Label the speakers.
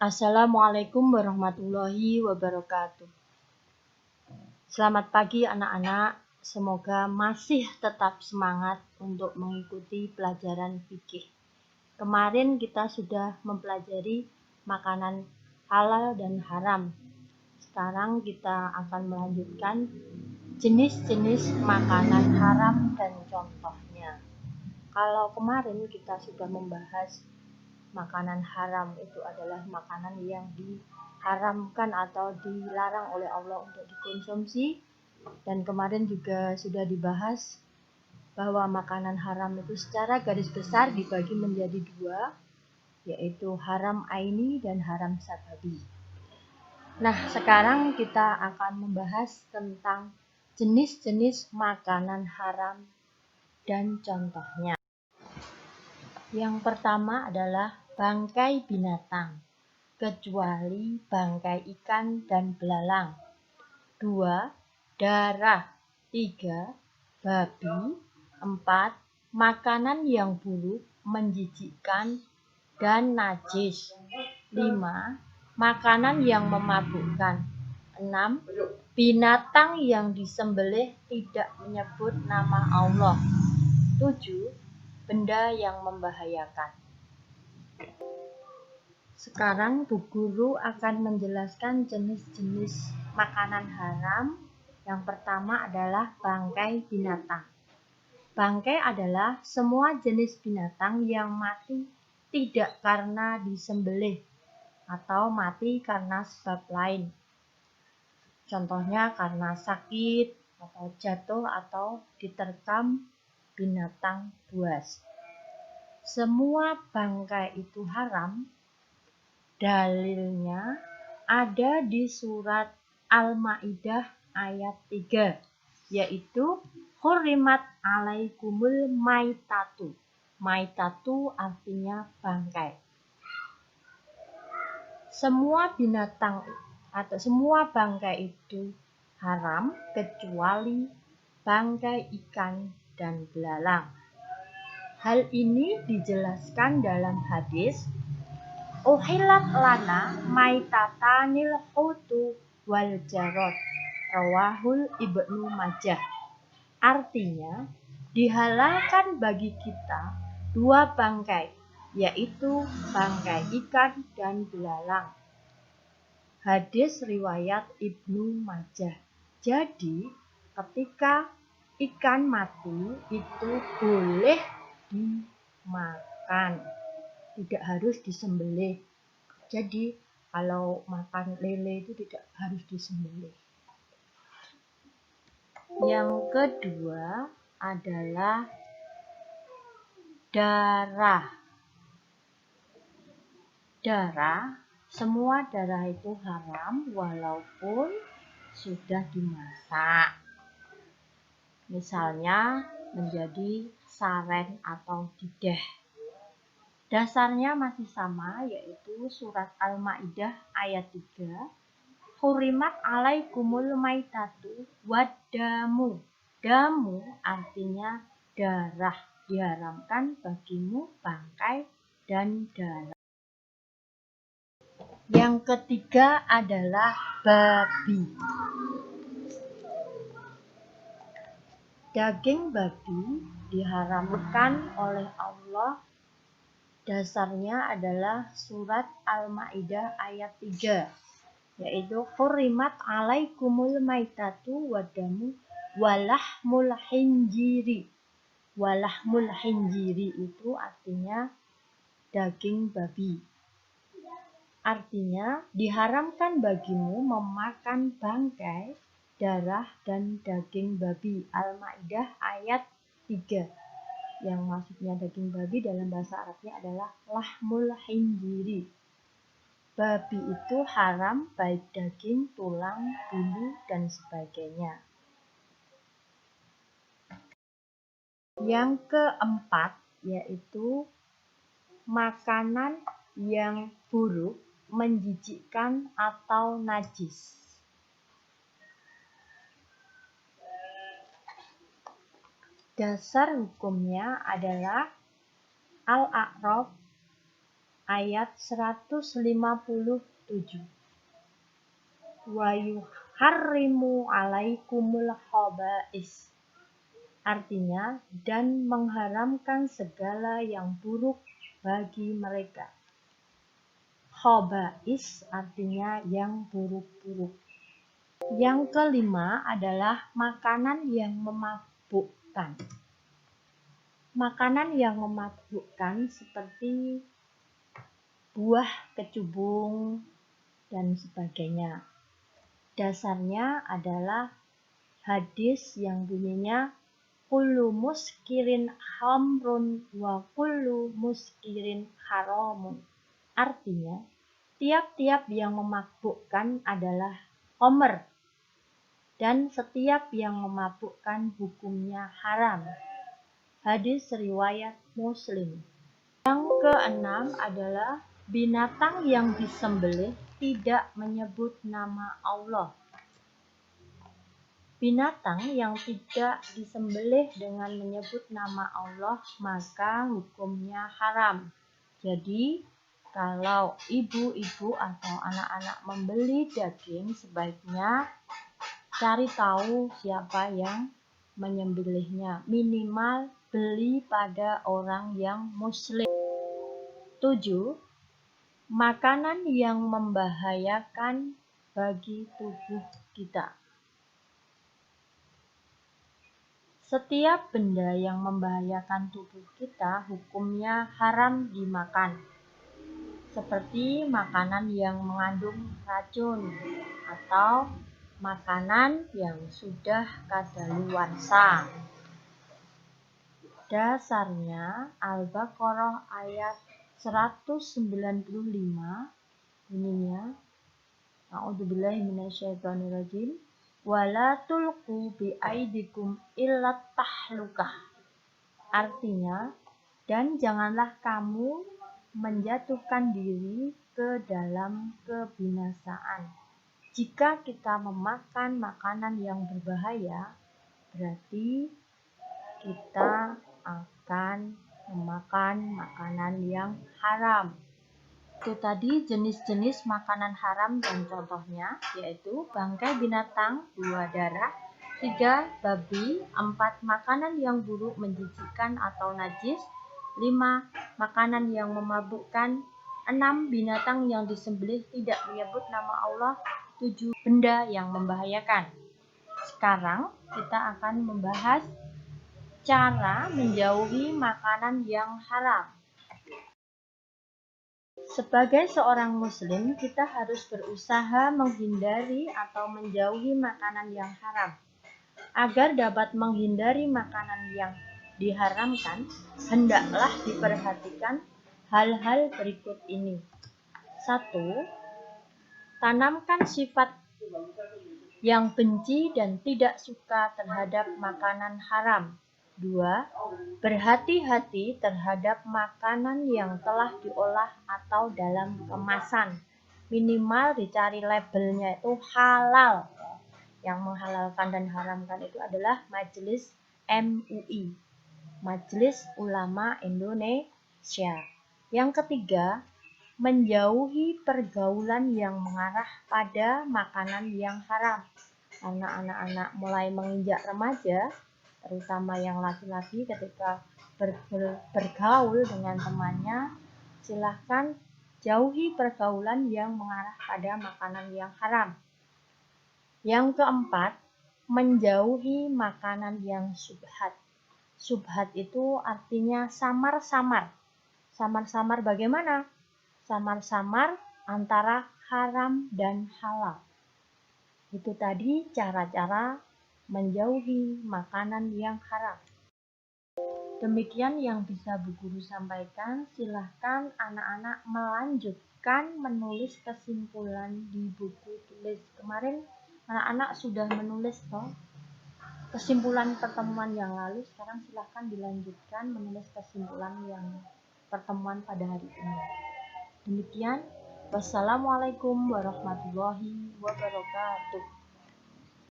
Speaker 1: Assalamualaikum warahmatullahi wabarakatuh. Selamat pagi anak-anak, semoga masih tetap semangat untuk mengikuti pelajaran fikih. Kemarin kita sudah mempelajari makanan halal dan haram. Sekarang kita akan melanjutkan jenis-jenis makanan haram dan contohnya. Kalau kemarin kita sudah membahas makanan haram itu adalah makanan yang diharamkan atau dilarang oleh Allah untuk dikonsumsi, dan kemarin juga sudah dibahas bahwa makanan haram itu secara garis besar dibagi menjadi dua, yaitu haram aini dan haram sababi. Nah, sekarang kita akan membahas tentang jenis-jenis makanan haram dan contohnya. Yang pertama adalah bangkai binatang, kecuali bangkai ikan dan belalang. 2. Darah. 3. Babi. 4. Makanan yang buruk, menjijikkan, dan najis. 5. Makanan yang memabukkan. 6. Binatang yang disembelih tidak menyebut nama Allah. 7. Benda yang membahayakan. Sekarang Bu Guru akan menjelaskan jenis-jenis makanan haram. Yang pertama adalah bangkai binatang. Bangkai adalah semua jenis binatang yang mati tidak karena disembelih atau mati karena sebab lain. Contohnya karena sakit atau jatuh atau diterkam binatang buas. Semua bangkai itu haram. Dalilnya ada di surat Al-Maidah ayat 3, yaitu hurrimat alaikumul maitatu. Maitatu artinya bangkai. Semua binatang atau semua bangkai itu haram kecuali bangkai ikan dan belalang. Hal ini dijelaskan dalam hadis Uhillat lana maitatanil hutu wal jarod, rawahul Ibnu Majah. Artinya, dihalalkan bagi kita dua bangkai, yaitu bangkai ikan dan belalang. Hadis riwayat Ibnu Majah. Jadi, ketika ikan mati itu boleh dimakan, tidak harus disembelih. Jadi kalau makan lele itu tidak harus disembelih. Yang kedua adalah darah. Darah, semua darah itu haram walaupun sudah dimasak. Misalnya menjadi saren atau dideh. Dasarnya masih sama, yaitu surat Al-Maidah ayat 3. Hurimat alaikumul maitatu wadamu. Damu artinya darah. Diharamkan bagimu bangkai dan darah. Yang ketiga adalah babi. Daging babi diharamkan oleh Allah. Dasarnya adalah surat Al-Maidah ayat 3, yaitu hurrimat alaikumul maitatu wadamu walahmul khinjiri. Walahmul khinjiri itu artinya daging babi. Artinya diharamkan bagimu memakan bangkai, darah, dan daging babi. Al-Maidah ayat 3. Yang maksudnya daging babi dalam bahasa Arabnya adalah lahmul khinjiri. Babi itu haram baik daging, tulang, bulu, dan sebagainya. Yang keempat yaitu makanan yang buruk, menjijikkan, atau najis. Dasar hukumnya adalah Al-A'raf ayat 157. Wa yuharrimu alaikumul khaba'is. Artinya, dan mengharamkan segala yang buruk bagi mereka. Khaba'is artinya yang buruk-buruk. Yang kelima adalah makanan yang memabukkan. Makanan yang memabukkan seperti buah kecubung dan sebagainya. Dasarnya adalah hadis yang bunyinya kullu muskirin hamrun wa kullu muskirin haramun. Artinya, tiap-tiap yang memabukkan adalah khamr dan setiap yang memabukkan hukumnya haram. Hadis riwayat Muslim. Yang keenam adalah binatang yang disembelih tidak menyebut nama Allah. Binatang yang tidak disembelih dengan menyebut nama Allah maka hukumnya haram. Jadi, kalau ibu-ibu atau anak-anak membeli daging, sebaiknya cari tahu siapa yang menyembelihnya. Minimal beli pada orang yang muslim. 7. Makanan yang membahayakan bagi tubuh kita. Setiap benda yang membahayakan tubuh kita hukumnya haram dimakan. Seperti makanan yang mengandung racun atau makanan yang sudah kadaluarsa. Dasarnya Al-Baqarah ayat 195 bunyinya A'udzubillahi minasyaitonirrajim wala tulqu biaidikum illat tahlukah. Artinya, dan janganlah kamu menjatuhkan diri ke dalam kebinasaan. Jika kita memakan makanan yang berbahaya, berarti kita akan memakan makanan yang haram. Itu tadi jenis-jenis makanan haram dan contohnya, yaitu bangkai binatang, 2 darah, 3 babi, 4 makanan yang buruk menjijikkan atau najis, 5 makanan yang memabukkan, 6 binatang yang disembelih tidak menyebut nama Allah, 7 benda yang membahayakan. Sekarang kita akan membahas cara menjauhi makanan yang haram. Sebagai seorang muslim, kita harus berusaha menghindari atau menjauhi makanan yang haram. Agar dapat menghindari makanan yang diharamkan, hendaklah diperhatikan hal-hal berikut ini. 1. Tanamkan sifat yang benci dan tidak suka terhadap makanan haram. 2. Berhati-hati terhadap makanan yang telah diolah atau dalam kemasan. Minimal dicari labelnya itu halal. Yang menghalalkan dan haramkan itu adalah Majelis MUI, Majelis Ulama Indonesia. Yang ketiga, menjauhi pergaulan yang mengarah pada makanan yang haram. Karena anak-anak mulai menginjak remaja, terutama yang laki-laki, ketika bergaul dengan temannya, silahkan jauhi pergaulan yang mengarah pada makanan yang haram. Yang keempat, menjauhi makanan yang syubhat. Syubhat itu artinya samar-samar. Samar-samar bagaimana? Samar-samar antara haram dan halal. Itu tadi cara-cara menjauhi makanan yang haram. Demikian yang bisa Bu Guru sampaikan. Silahkan anak-anak melanjutkan menulis kesimpulan di buku tulis. Kemarin anak-anak sudah menulis kesimpulan pertemuan yang lalu. Sekarang silahkan dilanjutkan menulis kesimpulan yang pertemuan pada hari ini. Demikian. Wassalamualaikum warahmatullahi wabarakatuh.